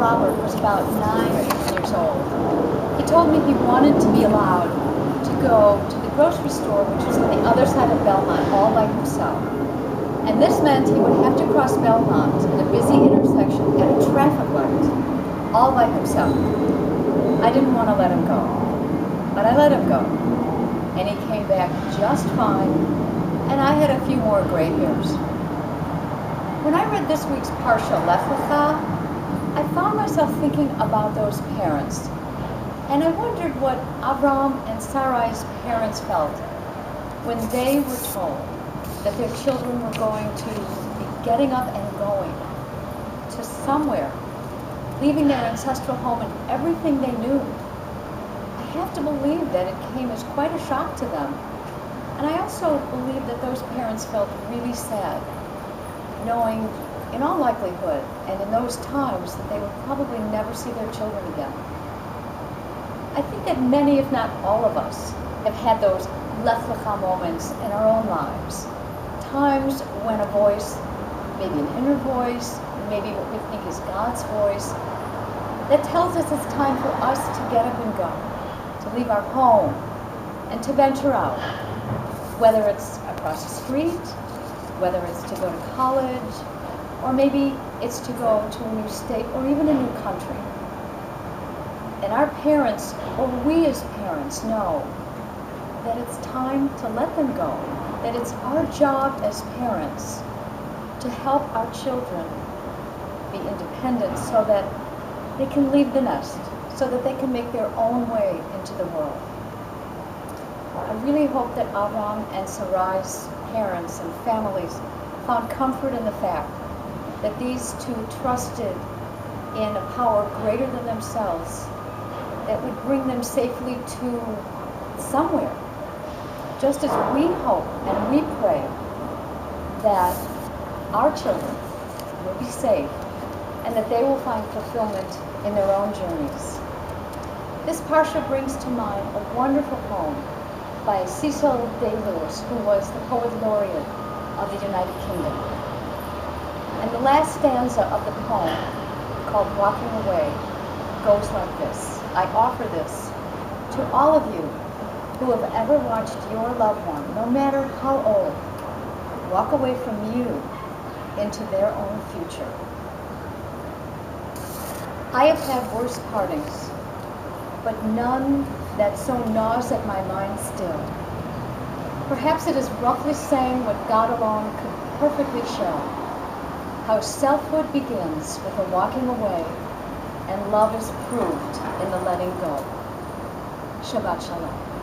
Robert was about 9 or 10 years old, he told me he wanted to be allowed to go to the grocery store, which was on the other side of Belmont, all by himself. And this meant he would have to cross Belmont in a busy intersection at a traffic light, all by himself. I didn't want to let him go, but I let him go. And he came back just fine, and I had a few more gray hairs. When I read this week's Parsha, Lech Lecha, I found myself thinking about those parents. And I wondered what Avram and Sarai's parents felt when they were told that their children were going to be getting up and going to somewhere, leaving their ancestral home and everything they knew. I have to believe that it came as quite a shock to them. And I also believe that those parents felt really sad, knowing in all likelihood and in those times that they would probably never see their children again. I think that many, if not all of us, have had those Lech Lecha moments in our own lives. Times when a voice, maybe an inner voice, maybe what we think is God's voice, that tells us it's time for us to get up and go, to leave our home, and to venture out. Whether it's across the street, whether it's to go to college, or maybe it's to go to a new state or even a new country. And our parents, or we as parents, know that it's time to let them go, that it's our job as parents to help our children be independent so that they can leave the nest, so that they can make their own way into the world. I really hope that Avram and Sarai's parents and families found comfort in the fact that these two trusted in a power greater than themselves that would bring them safely to somewhere. Just as we hope and we pray that our children will be safe and that they will find fulfillment in their own journeys. This Parsha brings to mind a wonderful poem by Cecil Day Lewis, who was the Poet Laureate of the United Kingdom. And the last stanza of the poem, called Walking Away, goes like this. I offer this to all of you who have ever watched your loved one, no matter how old, walk away from you into their own future. I have had worse partings, but none that so gnaws at my mind still. Perhaps it is roughly saying what God alone could perfectly show, how selfhood begins with a walking away and love is proved in the letting go. Shabbat Shalom.